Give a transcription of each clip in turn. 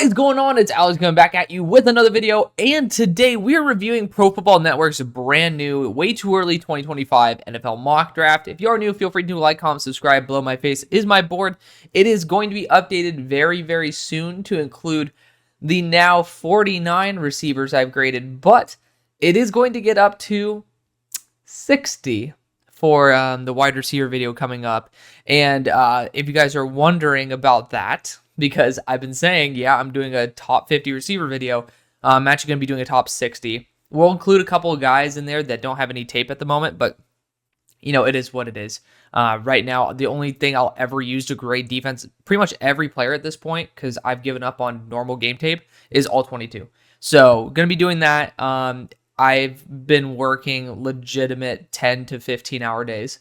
What is going on? It's Alex coming back at you with another video, and today we're reviewing Pro Football Network's brand new, way too early 2025 NFL mock draft. If you are new, feel free to like, comment, subscribe. Below my face is my board. It is going to be updated very, very soon to include the now 49 receivers I've graded, but it is going to get up to 60 for the wide receiver video coming up. And if you guys are wondering about that, because I've been saying, yeah, I'm doing a top 50 receiver video. I'm actually going to be doing a top 60. We'll include a couple of guys in there that don't have any tape at the moment, but, you know, it is what it is. Right now, the only thing I'll ever use to grade defense, pretty much every player at this point, because I've given up on normal game tape, is all 22. So, going to be doing that. I've been working legitimate 10 to 15 hour days.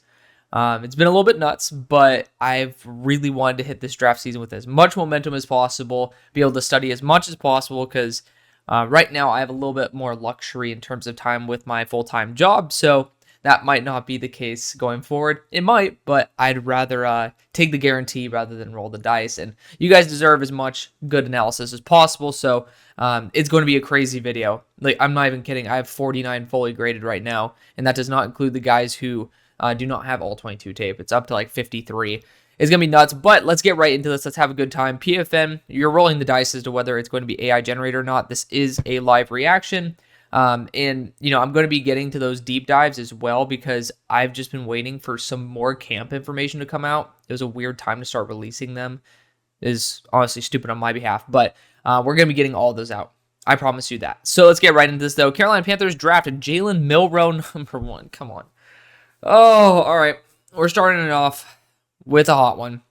It's been a little bit nuts, but I've really wanted to hit this draft season with as much momentum as possible, be able to study as much as possible, because right now I have a little bit more luxury in terms of time with my full-time job, so that might not be the case going forward. It might, but I'd rather take the guarantee rather than roll the dice, and you guys deserve as much good analysis as possible, so it's going to be a crazy video. Like, I'm not even kidding. I have 49 fully graded right now, and that does not include the guys who do not have all 22 tape. It's up to like 53. It's going to be nuts, but let's get right into this. Let's have a good time. PFN, you're rolling the dice as to whether it's going to be AI generated or not. This is a live reaction. And, you know, I'm going to be getting to those deep dives as well because I've just been waiting for some more camp information to come out. It was a weird time to start releasing them. It is honestly stupid on my behalf, but we're going to be getting all of those out. I promise you that. So let's get right into this, though. Carolina Panthers drafted Jalen Milroe, #1. Come on. Oh, all right. We're starting it off with a hot one.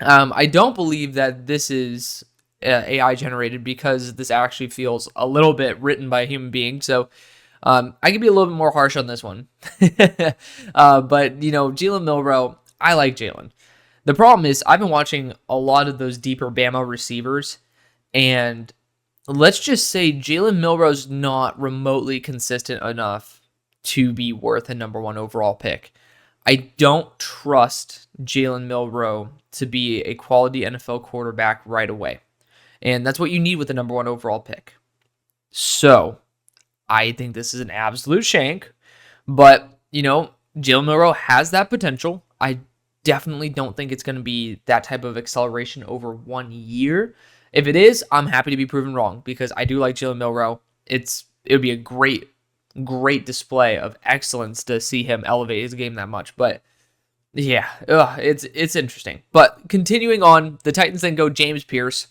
I don't believe that this is AI generated because this actually feels a little bit written by a human being. So I can be a little bit more harsh on this one. But, you know, Jalen Milroe, I like Jalen. The problem is I've been watching a lot of those deeper Bama receivers, and let's just say Jalen Milroe's not remotely consistent enough to be worth a #1 overall pick. I don't trust Jalen Milroe to be a quality NFL quarterback right away. And that's what you need with a #1 overall pick. So, I think this is an absolute shank. But, you know, Jalen Milroe has that potential. I definitely don't think it's going to be that type of acceleration over 1 year. If it is, I'm happy to be proven wrong because I do like Jalen Milroe. It would be a great display of excellence to see him elevate his game that much. But yeah, it's interesting. But continuing on, the Titans then go James Pierce.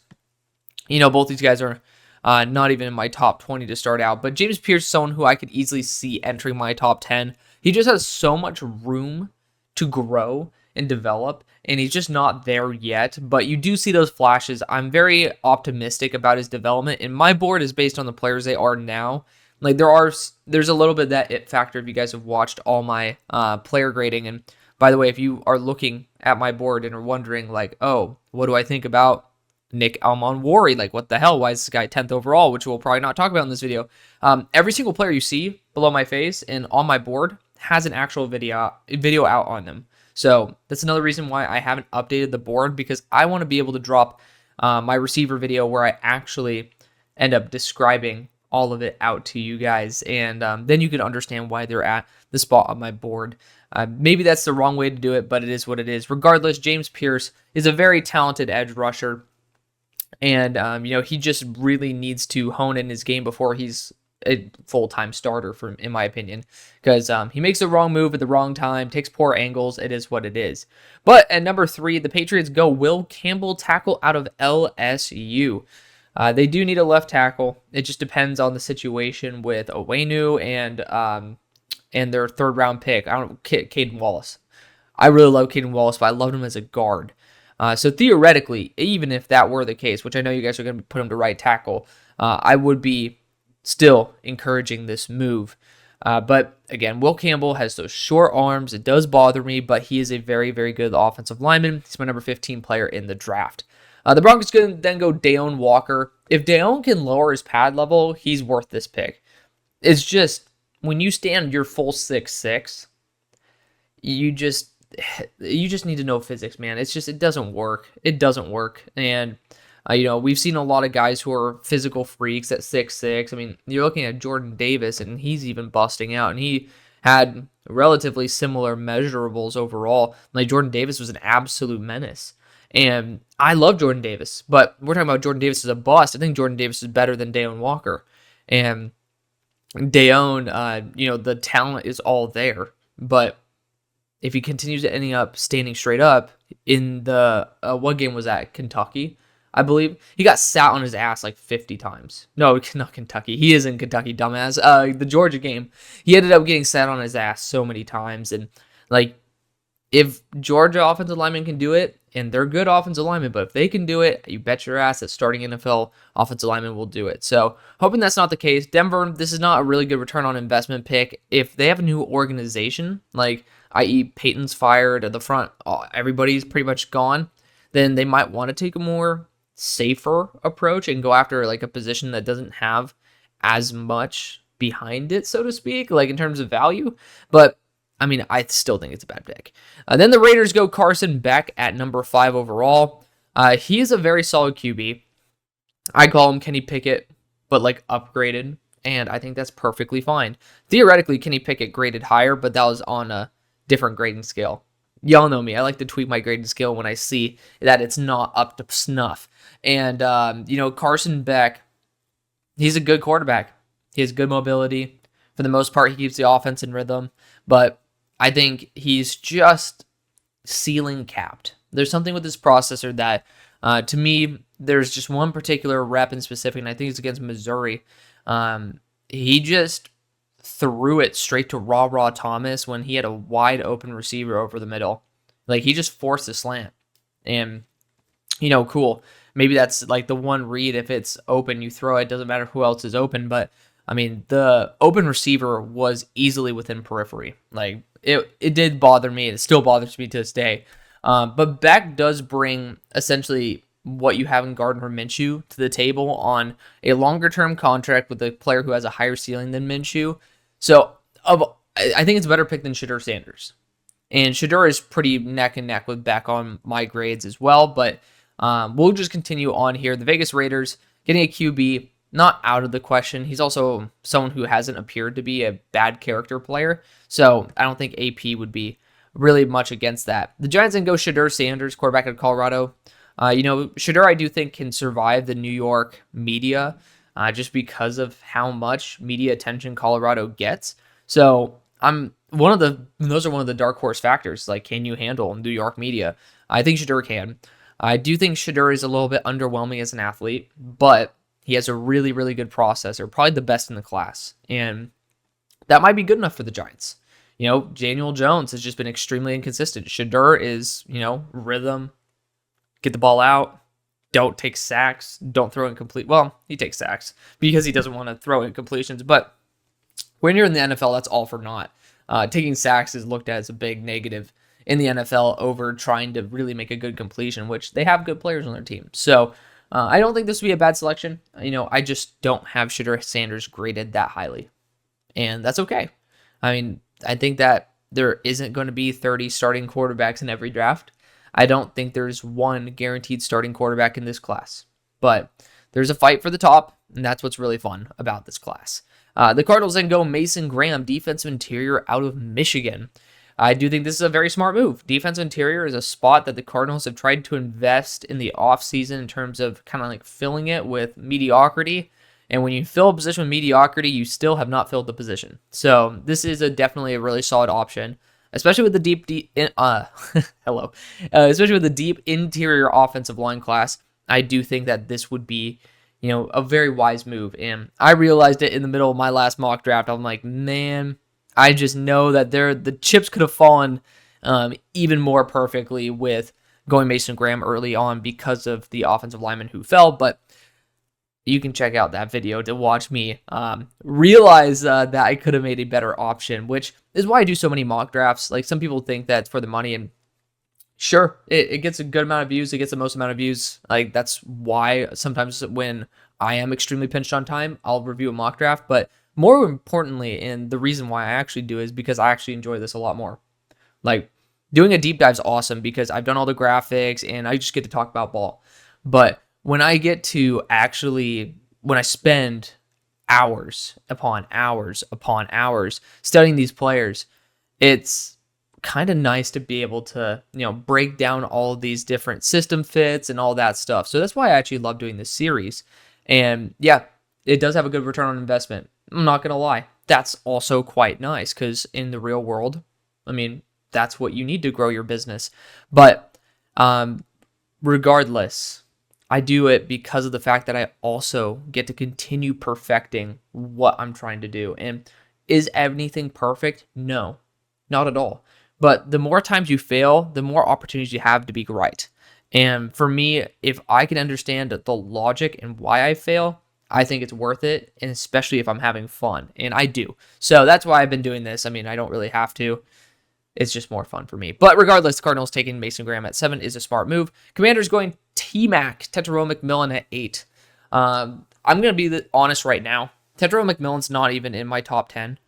You know, both these guys are not even in my top 20 to start out. But James Pierce is someone who I could easily see entering my top 10. He just has so much room to grow and develop, and he's just not there yet. But you do see those flashes. I'm very optimistic about his development, and my board is based on the players they are now. Like, there's a little bit of that it factor if you guys have watched all my player grading. And by the way, if you are looking at my board and are wondering, like, oh, what do I think about Nick Almonwari? Like, what the hell? Why is this guy 10th overall? Which we'll probably not talk about in this video. Every single player you see below my face and on my board has an actual video out on them. So that's another reason why I haven't updated the board, because I want to be able to drop my receiver video where I actually end up describing all of it out to you guys, and then you can understand why they're at the spot on my board. Maybe that's the wrong way to do it, but it is what it is. Regardless, James Pierce is a very talented edge rusher, and you know, he just really needs to hone in his game before he's a full-time starter, in my opinion, because he makes the wrong move at the wrong time, takes poor angles. It is what it is. But at #3, the Patriots go Will Campbell, tackle out of LSU. They do need a left tackle. It just depends on the situation with Owenu and their third-round pick. I don't know, Caden Wallace. I really love Caden Wallace, but I loved him as a guard. So theoretically, even if that were the case, which I know you guys are going to put him to right tackle, I would be still encouraging this move. But again, Will Campbell has those short arms. It does bother me, but he is a very, very good offensive lineman. He's my #15 player in the draft. The Broncos can then go Dayon Walker. If Dayon can lower his pad level, he's worth this pick. It's just, when you stand your full 6'6", you just need to know physics, man. It's just, it doesn't work. It doesn't work. And We've seen a lot of guys who are physical freaks at 6'6". I mean, you're looking at Jordan Davis, and he's even busting out, and he had relatively similar measurables overall. Like, Jordan Davis was an absolute menace. And I love Jordan Davis, but we're talking about Jordan Davis as a bust. I think Jordan Davis is better than Dayon Walker. And Dayon, the talent is all there. But if he continues to ending up standing straight up in the, what game was that? Kentucky, I believe. He got sat on his ass like 50 times. No, not Kentucky. He is in Kentucky, dumbass. The Georgia game. He ended up getting sat on his ass so many times. And, like, if Georgia offensive linemen can do it, and they're good offensive linemen, but if they can do it, you bet your ass that starting NFL offensive linemen will do it. So, hoping that's not the case. Denver, this is not a really good return on investment pick. If they have a new organization, like, i.e. Peyton's fired at the front, everybody's pretty much gone, then they might want to take a more safer approach and go after, like, a position that doesn't have as much behind it, so to speak, like, in terms of value. But I mean, I still think it's a bad pick. Then the Raiders go Carson Beck at number 5 overall. He is a very solid QB. I call him Kenny Pickett, but like upgraded, and I think that's perfectly fine. Theoretically, Kenny Pickett graded higher, but that was on a different grading scale. Y'all know me. I like to tweak my grading scale when I see that it's not up to snuff. And, Carson Beck, he's a good quarterback. He has good mobility. For the most part, he keeps the offense in rhythm, but I think he's just ceiling capped. There's something with this processor that, to me, there's just one particular rep in specific, and I think it's against Missouri. He just threw it straight to Raw Thomas when he had a wide open receiver over the middle. Like, he just forced a slant. And, cool. Maybe that's like the one read. If it's open, you throw it. Doesn't matter who else is open, but I mean, the open receiver was easily within periphery. Like, it did bother me. It still bothers me to this day. But Beck does bring essentially what you have in Gardner Minshew to the table on a longer-term contract with a player who has a higher ceiling than Minshew. So, I think it's a better pick than Shedeur Sanders. And Shedeur is pretty neck and neck with Beck on my grades as well. But we'll just continue on here. The Vegas Raiders getting a QB, not out of the question. He's also someone who hasn't appeared to be a bad character player. So I don't think AP would be really much against that. The Giants then go Shedeur Sanders, quarterback of Colorado. Shedeur, I do think, can survive the New York media just because of how much media attention Colorado gets. So those are one of the dark horse factors. Like, can you handle New York media? I think Shedeur can. I do think Shedeur is a little bit underwhelming as an athlete, but he has a really, really good processor, probably the best in the class. And that might be good enough for the Giants. Daniel Jones has just been extremely inconsistent. Shedeur is, rhythm, get the ball out, don't take sacks, don't throw incomplete. Well, he takes sacks because he doesn't want to throw incompletions. But when you're in the NFL, that's all for naught. Taking sacks is looked at as a big negative in the NFL over trying to really make a good completion, which they have good players on their team. So I don't think this would be a bad selection. I just don't have Shedeur Sanders graded that highly. And that's okay. I mean, I think that there isn't going to be 30 starting quarterbacks in every draft. I don't think there's one guaranteed starting quarterback in this class. But there's a fight for the top, and that's what's really fun about this class. The Cardinals then go Mason Graham, defensive interior out of Michigan. I do think this is a very smart move. Defensive interior is a spot that the Cardinals have tried to invest in the offseason in terms of kind of like filling it with mediocrity. And when you fill a position with mediocrity, you still have not filled the position. So this is definitely a really solid option, especially with the especially with the deep interior offensive line class. I do think that this would be, a very wise move. And I realized it in the middle of my last mock draft. I'm like, man, I just know that the chips could have fallen even more perfectly with going Mason Graham early on because of the offensive lineman who fell. But you can check out that video to watch me realize that I could have made a better option, which is why I do so many mock drafts. Like, some people think that's for the money, and sure, it gets a good amount of views. It gets the most amount of views. Like, that's why sometimes when I am extremely pinched on time, I'll review a mock draft. But more importantly, and the reason why I actually do is because I actually enjoy this a lot more. Like, doing a deep dive is awesome because I've done all the graphics and I just get to talk about ball. But when I get to actually, when I spend hours upon hours upon hours studying these players, it's kind of nice to be able to, break down all of these different system fits and all that stuff. So that's why I actually love doing this series. And yeah, it does have a good return on investment. I'm not going to lie. That's also quite nice because in the real world, I mean, that's what you need to grow your business. But regardless, I do it because of the fact that I also get to continue perfecting what I'm trying to do. And is anything perfect? No, not at all. But the more times you fail, the more opportunities you have to be right. And for me, if I can understand the logic and why I fail, I think it's worth it, and especially if I'm having fun, and I do. So that's why I've been doing this. I mean, I don't really have to. It's just more fun for me. But regardless, the Cardinals taking Mason Graham at 7 is a smart move. Commanders going T-Mac, Tetairoa McMillan at 8. I'm going to be honest right now. Tetairoa McMillan's not even in my top 10.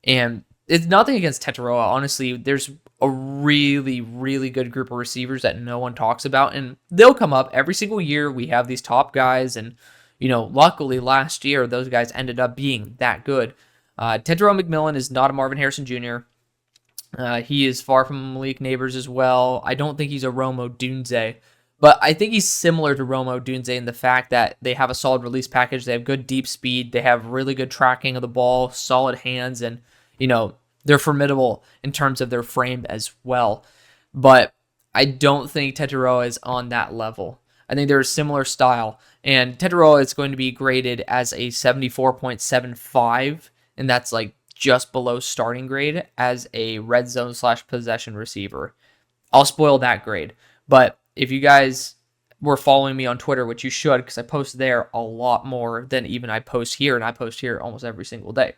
And it's nothing against Tetairoa. Honestly, there's a really, really good group of receivers that no one talks about. And they'll come up every single year. We have these top guys. And, luckily last year, those guys ended up being that good. Tetairoa McMillan is not a Marvin Harrison Jr., he is far from Malik Neighbors as well. I don't think he's a Rome Odunze, but I think he's similar to Rome Odunze in the fact that they have a solid release package. They have good deep speed. They have really good tracking of the ball, solid hands, and, they're formidable in terms of their frame as well. But I don't think Tetairoa is on that level. I think they're a similar style, and Tetairoa is going to be graded as a 74.75, and that's like just below starting grade as a red zone / possession receiver. I'll spoil that grade. But if you guys were following me on Twitter, which you should, because I post there a lot more than even I post here, and I post here almost every single day,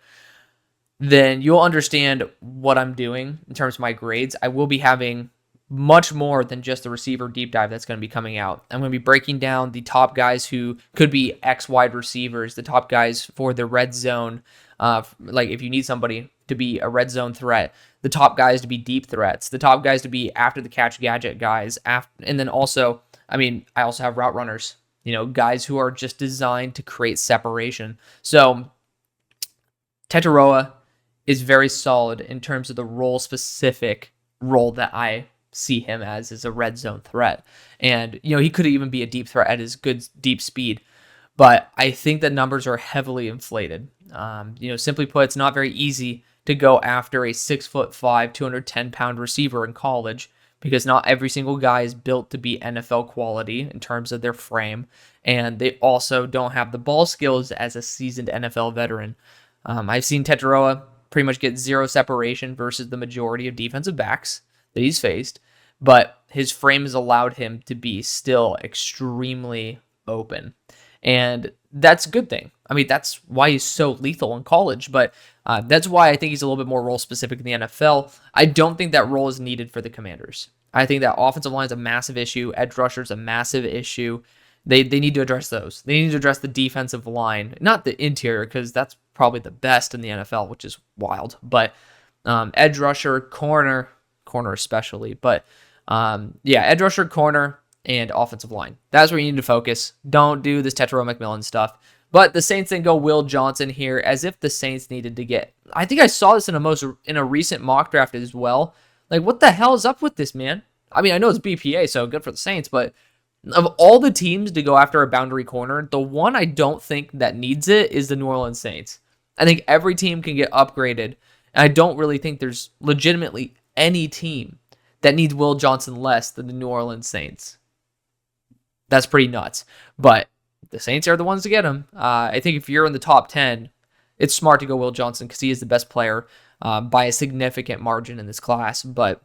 then you'll understand what I'm doing in terms of my grades. I will be having much more than just the receiver deep dive that's going to be coming out. I'm going to be breaking down the top guys who could be X wide receivers, the top guys for the red zone. Like if you need somebody to be a red zone threat, the top guys to be deep threats, the top guys to be after the catch gadget guys, and then also, I also have route runners, guys who are just designed to create separation. So Tetairoa is very solid in terms of the specific role that I see him as a red zone threat. And, he could even be a deep threat at his good deep speed. But I think the numbers are heavily inflated. Simply put, it's not very easy to go after a 6'5", 210-pound receiver in college because not every single guy is built to be NFL quality in terms of their frame, and they also don't have the ball skills as a seasoned NFL veteran. I've seen Tetairoa pretty much get zero separation versus the majority of defensive backs that he's faced, but his frame has allowed him to be still extremely open. And that's a good thing. That's why he's so lethal in college, but that's why I think he's a little bit more role-specific in the NFL. I don't think that role is needed for the Commanders. I think that offensive line is a massive issue. Edge rusher is a massive issue. They need to address those. They need to address the defensive line, not the interior, because that's probably the best in the NFL, which is wild. But edge rusher, corner especially. But edge rusher, corner, and offensive line. That's where you need to focus. Don't do this Tetairoa McMillan stuff. But the Saints then go Will Johnson here, as if the Saints needed to get. I think I saw this in a recent mock draft as well. Like, what the hell is up with this, man? I know it's BPA, so good for the Saints, but of all the teams to go after a boundary corner, the one I don't think that needs it is the New Orleans Saints. I think every team can get upgraded, and I don't really think there's legitimately any team that needs Will Johnson less than the New Orleans Saints. That's pretty nuts. But the Saints are the ones to get him. I think if you're in the top 10, it's smart to go Will Johnson because he is the best player by a significant margin in this class. But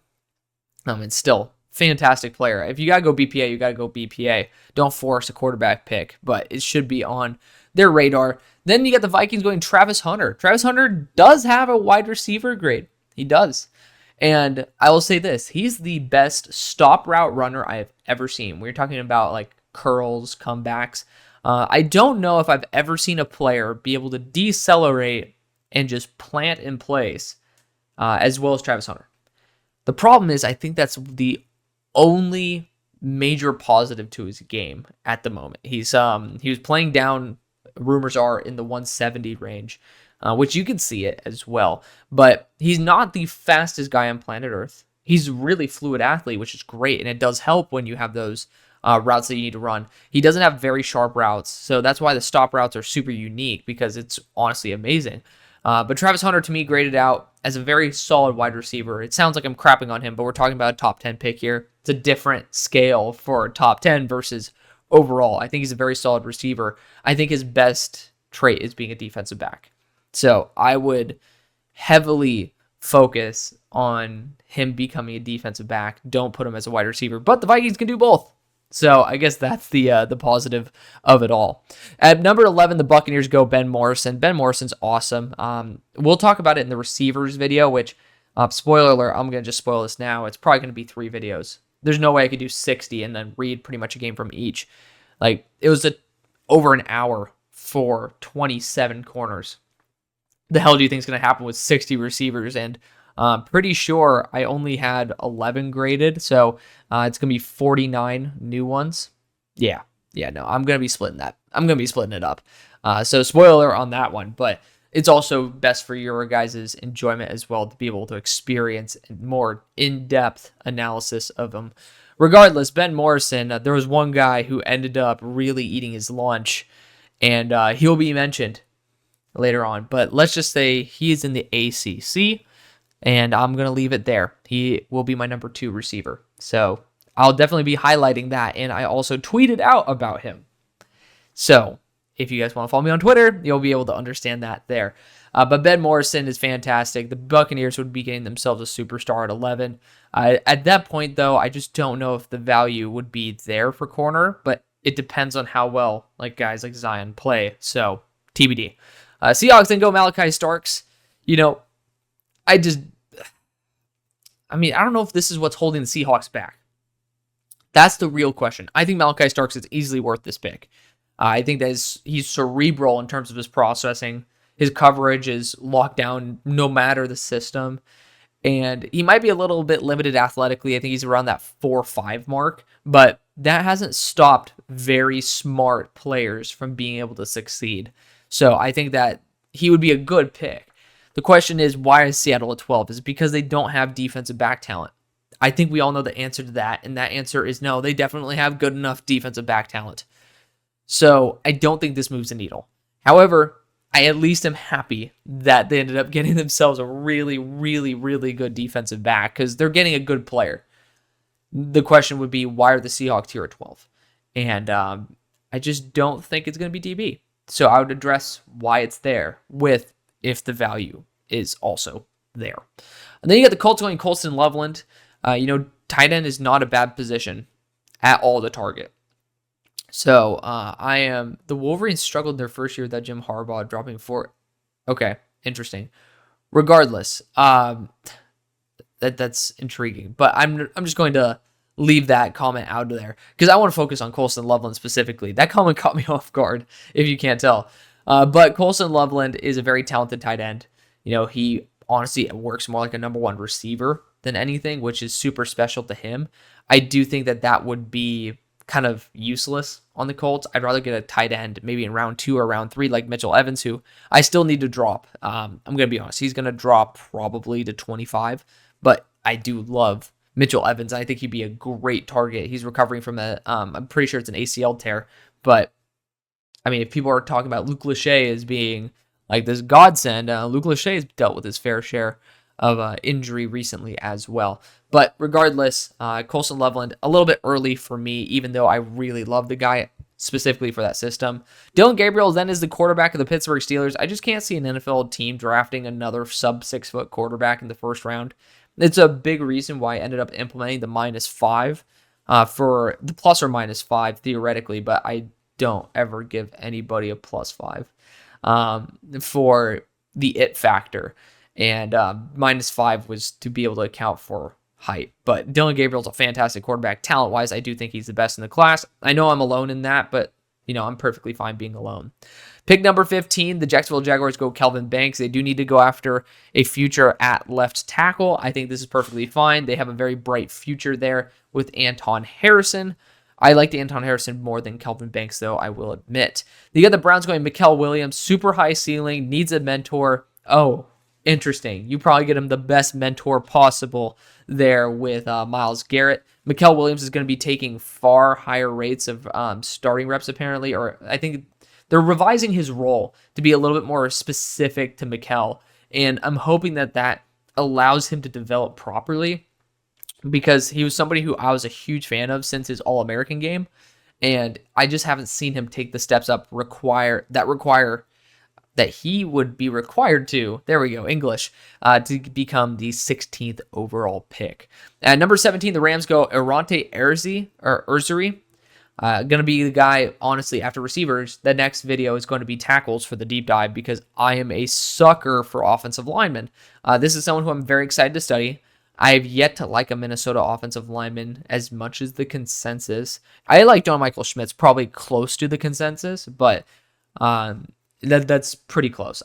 it's still fantastic player. If you got to go BPA, you got to go BPA. Don't force a quarterback pick, but it should be on their radar. Then you got the Vikings going Travis Hunter. Travis Hunter does have a wide receiver grade. He does. And I will say this, he's the best stop route runner I've ever seen. We're talking about like curls, comebacks. I don't know if I've ever seen a player be able to decelerate and just plant in place as well as Travis Hunter. The problem is I think that's the only major positive to his game at the moment. He was playing down, rumors are, in the 170 range, which you can see it as well. But he's not the fastest guy on planet Earth. He's a really fluid athlete, which is great, and it does help when you have those routes that you need to run. He doesn't have very sharp routes, so that's why the stop routes are super unique, because it's honestly amazing. But Travis Hunter, to me, graded out as a very solid wide receiver. It sounds like I'm crapping on him, but we're talking about a top 10 pick here. It's a different scale for top 10 versus overall. I think he's a very solid receiver. I think his best trait is being a defensive back. So I would heavily focus on him becoming a defensive back. Don't put him as a wide receiver, but the Vikings can do both. So I guess that's the positive of it all. At number 11, the Buccaneers go Ben Morrison. Ben Morrison's awesome. We'll talk about it in the receivers video, which, spoiler alert, I'm going to just spoil this now. It's probably going to be 3 videos. There's no way I could do 60 and then read pretty much a game from each. Like, it was over an hour for 27 corners. The hell do you think is going to happen with 60 receivers? And pretty sure I only had 11 graded, so it's going to be 49 new ones. Yeah, no, I'm going to be splitting that. I'm going to be splitting it up. So spoiler on that one, but it's also best for your guys' enjoyment as well to be able to experience more in-depth analysis of them. Regardless, Ben Morrison, there was one guy who ended up really eating his lunch, and he'll be mentioned later on. But let's just say he is in the ACC, and I'm going to leave it there. He will be my number 2 receiver. So I'll definitely be highlighting that, and I also tweeted out about him. So if you guys want to follow me on Twitter, you'll be able to understand that there. But Ben Morrison is fantastic. The Buccaneers would be getting themselves a superstar at 11. At that point, though, I just don't know if the value would be there for corner, but it depends on how well guys like Zion play. So TBD. Seahawks then go Malachi Starks. I don't know if this is what's holding the Seahawks back. That's the real question. I think Malachi Starks is easily worth this pick. I think that he's cerebral in terms of his processing. His coverage is locked down no matter the system. And he might be a little bit limited athletically. I think he's around that 4.5 mark. But that hasn't stopped very smart players from being able to succeed. So I think that he would be a good pick. The question is, why is Seattle at 12? Is it because they don't have defensive back talent? I think we all know the answer to that, and that answer is no. They definitely have good enough defensive back talent. So I don't think this moves the needle. However, I at least am happy that they ended up getting themselves a really, really, really good defensive back, because they're getting a good player. The question would be, why are the Seahawks here at 12? And I just don't think it's going to be DB. So I would address why it's there with if the value is also there. And then you got the Colts going Colston Loveland. Tight end is not a bad position at all to target. So the Wolverines struggled their first year without Jim Harbaugh, dropping 4. Okay, interesting. Regardless, that's intriguing. But I'm just going to leave that comment out of there because I want to focus on Colston Loveland specifically. That comment caught me off guard, if you can't tell. But Colston Loveland is a very talented tight end. He honestly works more like a number 1 receiver than anything, which is super special to him. I do think that would be kind of useless on the Colts. I'd rather get a tight end maybe in round 2 or round 3 like Mitchell Evans, who I still need to drop. I'm going to be honest. He's going to drop probably to 25, but I do love Mitchell Evans. I think he'd be a great target. He's recovering from I'm pretty sure it's an ACL tear, but if people are talking about Luke Lachey as being like this godsend, Luke Lachey has dealt with his fair share of injury recently as well. But regardless, Colston Loveland, a little bit early for me, even though I really love the guy specifically for that system. Dylan Gabriel then is the quarterback of the Pittsburgh Steelers. I just can't see an NFL team drafting another sub-6-foot quarterback in the first round. It's a big reason why I ended up implementing the -5 for the plus or -5 theoretically, but I don't ever give anybody a +5 for the it factor. And -5 was to be able to account for height. But Dylan Gabriel's a fantastic quarterback. Talent-wise, I do think he's the best in the class. I know I'm alone in that, but I'm perfectly fine being alone. Pick number 15, the Jacksonville Jaguars go Kelvin Banks. They do need to go after a future at left tackle. I think this is perfectly fine. They have a very bright future there with Anton Harrison. I liked Anton Harrison more than Kelvin Banks, though, I will admit. You got the Browns going Mikael Williams, super high ceiling, needs a mentor. Oh, interesting. You probably get him the best mentor possible there with Myles Garrett. Mikael Williams is going to be taking far higher rates of starting reps, apparently, or I think they're revising his role to be a little bit more specific to Mikael, and I'm hoping that allows him to develop properly, because he was somebody who I was a huge fan of since his All-American game, and I just haven't seen him take the steps up that he would be required to, there we go, English, to become the 16th overall pick. At number 17, the Rams go Erante Erzuri. Going to be the guy, honestly, after receivers. The next video is going to be tackles for the deep dive, because I am a sucker for offensive linemen. This is someone who I'm very excited to study. I have yet to like a Minnesota offensive lineman as much as the consensus. I like John Michael Schmitz, probably close to the consensus, but that's pretty close.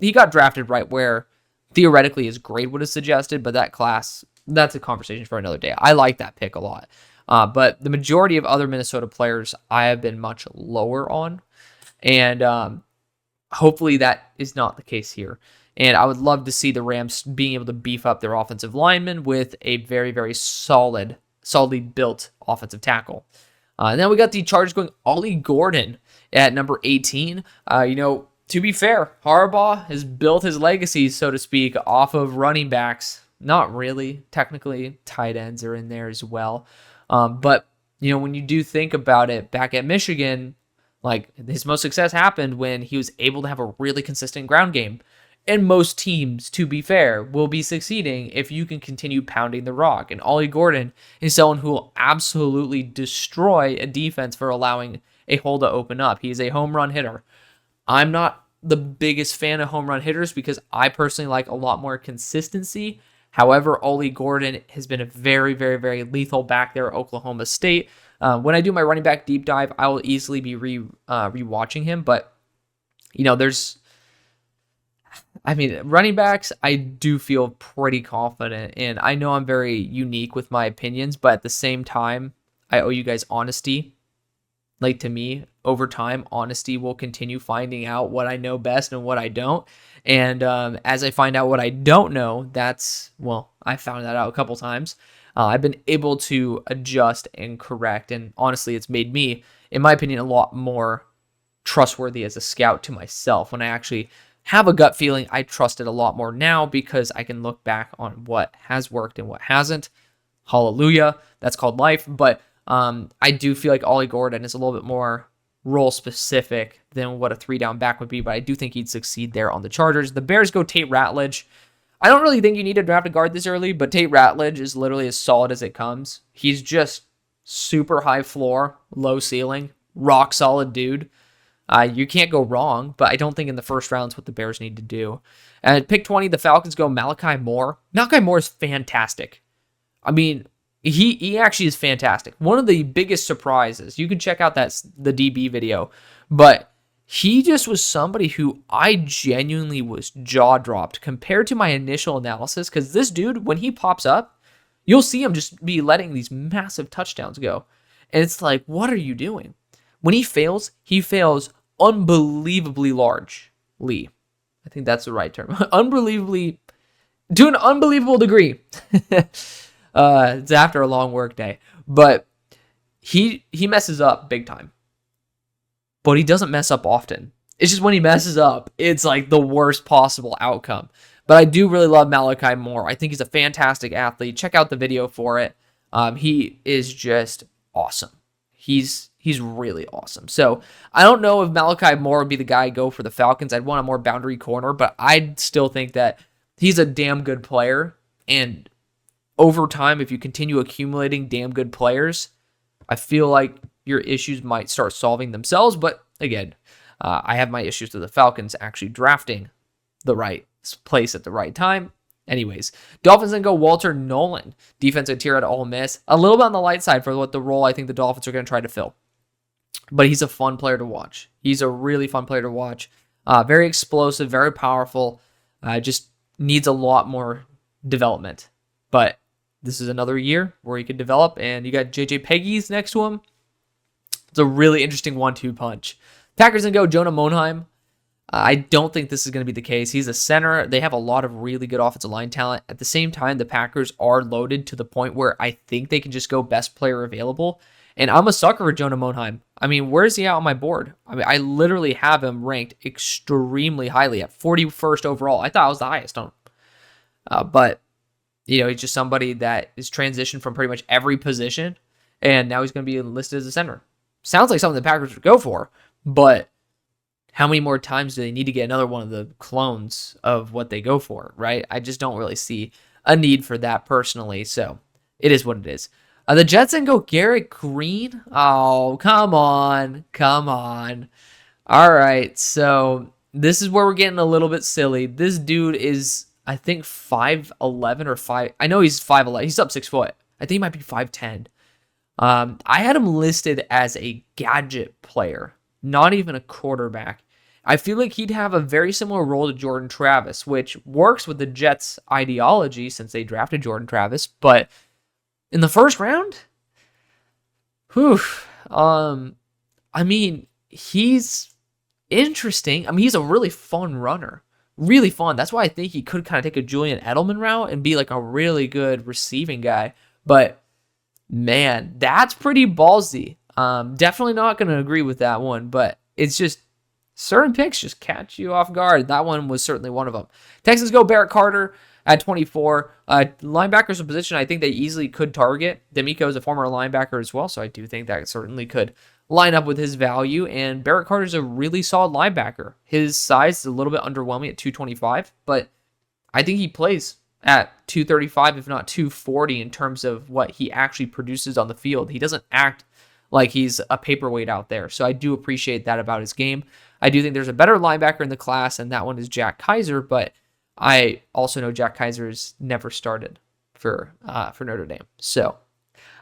He got drafted right where theoretically his grade would have suggested, but that class, that's a conversation for another day. I like that pick a lot. But the majority of other Minnesota players I have been much lower on, and hopefully that is not the case here. And I would love to see the Rams being able to beef up their offensive linemen with a very, very solidly built offensive tackle. And then we got the Chargers going Ollie Gordon at number 18. To be fair, Harbaugh has built his legacy, so to speak, off of running backs. Not really. Technically, tight ends are in there as well. But when you do think about it, back at Michigan, like, his most success happened when he was able to have a really consistent ground game. And most teams, to be fair, will be succeeding if you can continue pounding the rock. And Ollie Gordon is someone who will absolutely destroy a defense for allowing a hole to open up. He's a home run hitter. I'm not the biggest fan of home run hitters because I personally like a lot more consistency. However, Ollie Gordon has been a very, very, very lethal back there at Oklahoma State. When I do my running back deep dive, I will easily be rewatching him. But, running backs, I do feel pretty confident. And I know I'm very unique with my opinions, but at the same time, I owe you guys honesty. Like, to me, over time, honesty will continue finding out what I know best and what I don't. And as I find out what I don't know, I found that out a couple times. I've been able to adjust and correct. And honestly, it's made me, in my opinion, a lot more trustworthy as a scout to myself. When I actually have a gut feeling, I trust it a lot more now because I can look back on what has worked and what hasn't. Hallelujah. That's called life. But I do feel like Ollie Gordon is a little bit more role specific than what a 3-down back would be, but I do think he'd succeed there on the Chargers. The Bears go Tate Ratledge. I don't really think you need to draft a guard this early, but Tate Ratledge is literally as solid as it comes. He's just super high floor, low ceiling, rock solid dude. You can't go wrong, but I don't think in the first round is what the Bears need to do. And at pick 20, the Falcons go Malachi Moore. Malachi Moore is fantastic. He actually is fantastic. One of the biggest surprises. You can check out the DB video, but he just was somebody who I genuinely was jaw-dropped compared to my initial analysis, because this dude, when he pops up, you'll see him just be letting these massive touchdowns go. And it's like, what are you doing? When he fails unbelievably largely. I think that's the right term. Unbelievably, to an unbelievable degree. It's after a long work day, but he messes up big time, but he doesn't mess up often. It's just when he messes up, it's like the worst possible outcome. But I do really love Malachi Moore. I think he's a fantastic athlete. Check out the video for it. He is just awesome. He's really awesome. So I don't know if Malachi Moore would be the guy I go for the Falcons. I'd want a more boundary corner, but I still think that he's a damn good player. And over time, if you continue accumulating damn good players, I feel like your issues might start solving themselves. But again, I have my issues with the Falcons actually drafting the right place at the right time. Anyways, Dolphins then go Walter Nolan, defensive tier at Ole Miss. A little bit on the light side for what the role I think the Dolphins are going to try to fill. but he's a fun player to watch. He's a really fun player to watch. Very explosive, very powerful. Just needs a lot more development. But this is another year where he could develop, and you got JJ Peggies next to him. It's a really interesting 1-2 punch. Packers and go Jonah Monheim. I don't think this is going to be the case. He's a center. They have a lot of really good offensive line talent. At the same time, the Packers are loaded to the point where I think they can just go best player available. And I'm a sucker for Jonah Monheim. I mean, where is he at on my board? I mean, I literally have him ranked extremely highly at 41st overall. I thought I was the highest on him. But, he's just somebody that is transitioned from pretty much every position. And now he's going to be listed as a center. Sounds like something the Packers would go for. But how many more times do they need to get another one of the clones of what they go for, right? I just don't really see a need for that personally. So it is what it is. The Jets then go Garrett Green. Oh, come on. All right, so this is where we're getting a little bit silly. This dude is, I think, 5'11 or 5. I know he's 5'11. He's up 6 foot. I think he might be 5'10. I had him listed as a gadget player, not even a quarterback. I feel like he'd have a very similar role to Jordan Travis, which works with the Jets' ideology since they drafted Jordan Travis, but in the first round, I mean, he's interesting. I mean, he's a really fun runner. Really fun. That's why I think he could kind of take a Julian Edelman route and be like a really good receiving guy. But, man, that's pretty ballsy. Definitely not going to agree with that one, but it's just certain picks just catch you off guard. That one was certainly one of them. Texans go Barrett Carter at 24. Linebackers a position I think they easily could target. D'Amico is a former linebacker as well, so I do think that certainly could line up with his value. And Barrett Carter is a really solid linebacker. His size is a little bit underwhelming at 225, but I think he plays at 235, if not 240, in terms of what he actually produces on the field. He doesn't act like he's a paperweight out there, so I do appreciate that about his game. I do think there's a better linebacker in the class, and that one is Jack Kaiser, but I also know Jack Kaiser's never started for Notre Dame. So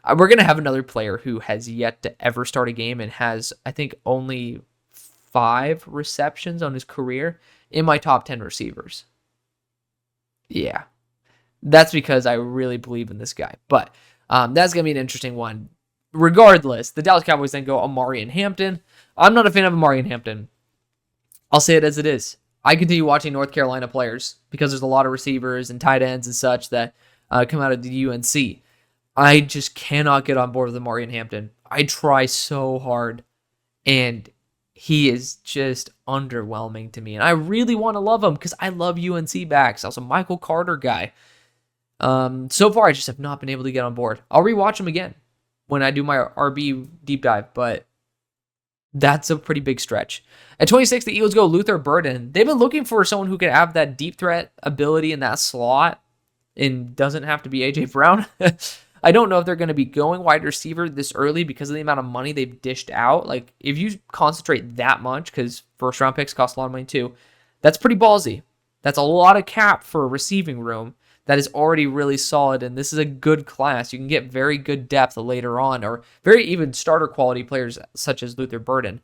we're going to have another player who has yet to ever start a game and has, I think, only 5 receptions on his career in my top 10 receivers. Yeah, that's because I really believe in this guy. But that's going to be an interesting one. Regardless, the Dallas Cowboys then go Amari and Hampton. I'm not a fan of Amari and Hampton. I'll say it as it is. I continue watching North Carolina players because there's a lot of receivers and tight ends and such that come out of the UNC. I just cannot get on board with Amari and Hampton. I try so hard, and he is just underwhelming to me. And I really want to love him because I love UNC backs. I was a Michael Carter guy. So far, I just have not been able to get on board. I'll rewatch him again when I do my RB deep dive, but that's a pretty big stretch. At 26, the Eagles go Luther Burden. They've been looking for someone who can have that deep threat ability in that slot and doesn't have to be A.J. Brown. I don't know if they're going to be going wide receiver this early because of the amount of money they've dished out. Like, if you concentrate that much, because first-round picks cost a lot of money too, that's pretty ballsy. That's a lot of cap for a receiving room that is already really solid, and this is a good class. You can get very good depth later on, or very even starter quality players such as Luther Burden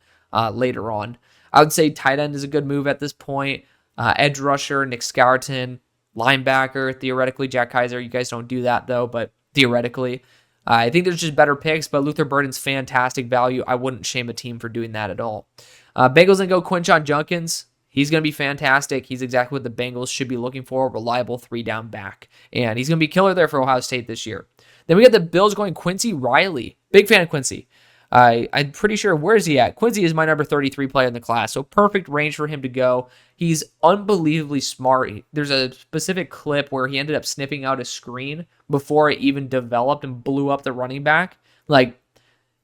later on. I would say tight end is a good move at this point. Edge rusher, Nick Scourton, linebacker, theoretically Jack Kaiser. You guys don't do that though, but theoretically. I think there's just better picks, but Luther Burden's fantastic value. I wouldn't shame a team for doing that at all. Bengals then go Quinshon Judkins. He's going to be fantastic. He's exactly what the Bengals should be looking for, a reliable 3-down back. And he's going to be killer there for Ohio State this year. Then we got the Bills going Quincy Riley. Big fan of Quincy. I'm pretty sure, where is he at? Quincy is my number 33 player in the class, so perfect range for him to go. He's unbelievably smart. There's a specific clip where he ended up sniffing out a screen before it even developed and blew up the running back. Like,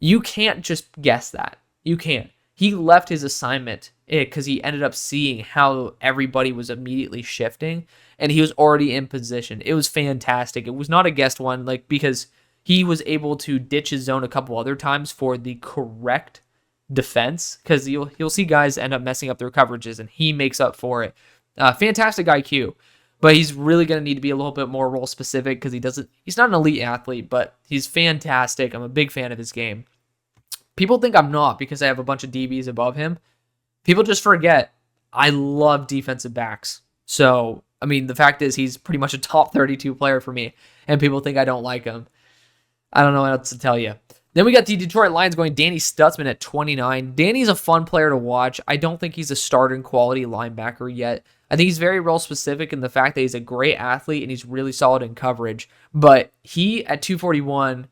you can't just guess that. You can't. He left his assignment because he ended up seeing how everybody was immediately shifting, and he was already in position. It was fantastic. It was not a guessed one, like, because he was able to ditch his zone a couple other times for the correct defense, because you'll see guys end up messing up their coverages, and he makes up for it. Fantastic IQ, but he's really going to need to be a little bit more role specific because he's not an elite athlete, but he's fantastic. I'm a big fan of his game. People think I'm not because I have a bunch of DBs above him. People just forget I love defensive backs. So, I mean, the fact is he's pretty much a top 32 player for me, and people think I don't like him. I don't know what else to tell you. Then we got the Detroit Lions going Danny Stutzman at 29. Danny's a fun player to watch. I don't think he's a starting quality linebacker yet. I think he's very role specific in the fact that he's a great athlete and he's really solid in coverage. But he, at 241,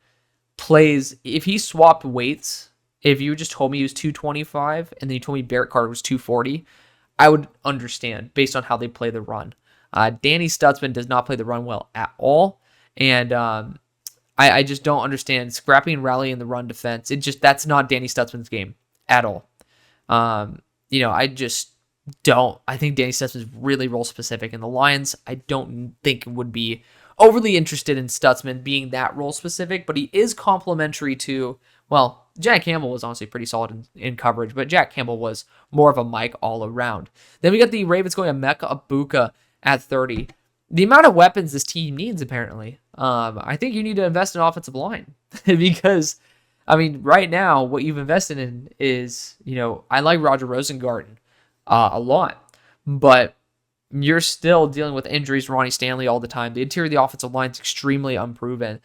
plays, if he swapped weights, if you just told me he was 225 and then you told me Barrett Carter was 240, I would understand based on how they play the run. Danny Stutzman does not play the run well at all. And I just don't understand scrapping and rallying in the run defense. That's not Danny Stutzman's game at all. I just don't. I think Danny Stutzman's really role specific, and the Lions, I don't think would be overly interested in Stutzman being that role specific, but he is complementary to, well, Jack Campbell was honestly pretty solid in coverage, but Jack Campbell was more of a Mike all around. Then we got the Ravens going Emeka Egbuka at 30. The amount of weapons this team needs, apparently. I think you need to invest in offensive line because, I mean, right now, what you've invested in is, I like Roger Rosengarten a lot, but you're still dealing with injuries, Ronnie Stanley all the time. The interior of the offensive line is extremely unproven.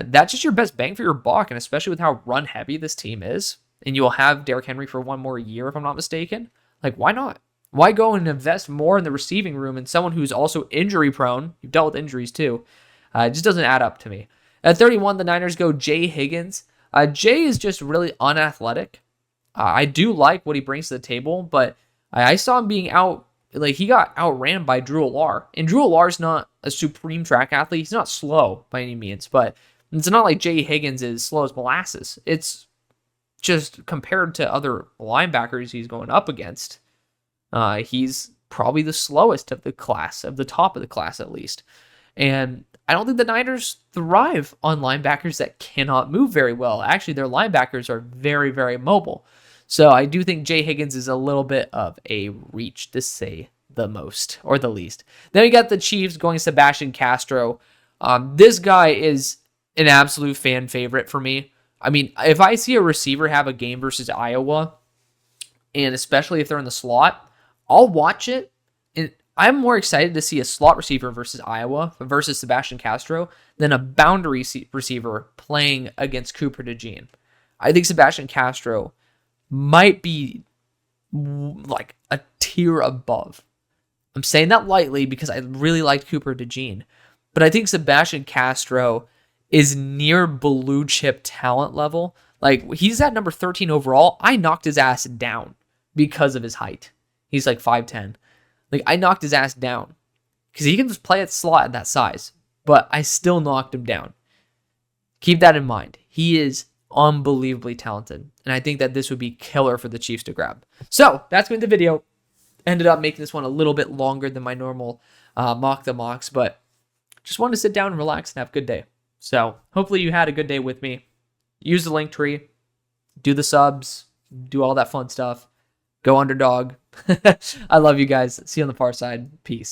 That's just your best bang for your buck, and especially with how run-heavy this team is, and you'll have Derrick Henry for one more year, if I'm not mistaken. Like, why not? Why go and invest more in the receiving room and someone who's also injury-prone? You've dealt with injuries, too. It just doesn't add up to me. At 31, the Niners go Jay Higgins. Jay is just really unathletic. I do like what he brings to the table, but I saw him being he got outran by Drew Allar. And Drew Allar's not a supreme track athlete. He's not slow by any means, but it's not like Jay Higgins is slow as molasses. It's just compared to other linebackers he's going up against. He's probably the slowest of the class, of the top of the class at least. And I don't think the Niners thrive on linebackers that cannot move very well. Actually, their linebackers are very, very mobile. So I do think Jay Higgins is a little bit of a reach, to say the most or the least. Then we got the Chiefs going Sebastian Castro. This guy is an absolute fan favorite for me. I mean, if I see a receiver have a game versus Iowa, and especially if they're in the slot, I'll watch it. And I'm more excited to see a slot receiver versus Iowa versus Sebastian Castro than a boundary receiver playing against Cooper DeJean. I think Sebastian Castro might be like a tier above. I'm saying that lightly because I really liked Cooper DeJean, but I think Sebastian Castro is near blue chip talent level. Like, he's at number 13 overall. I knocked his ass down because of his height. He's like 5'10". Like, I knocked his ass down because he can just play at slot at that size, but I still knocked him down. Keep that in mind. He is unbelievably talented, and I think that this would be killer for the Chiefs to grab. So that's been the video. Ended up making this one a little bit longer than my normal mock the mocks, but just wanted to sit down and relax and have a good day. So hopefully you had a good day with me. Use the link tree, do the subs, do all that fun stuff. Go Underdog. I love you guys. See you on the far side. Peace.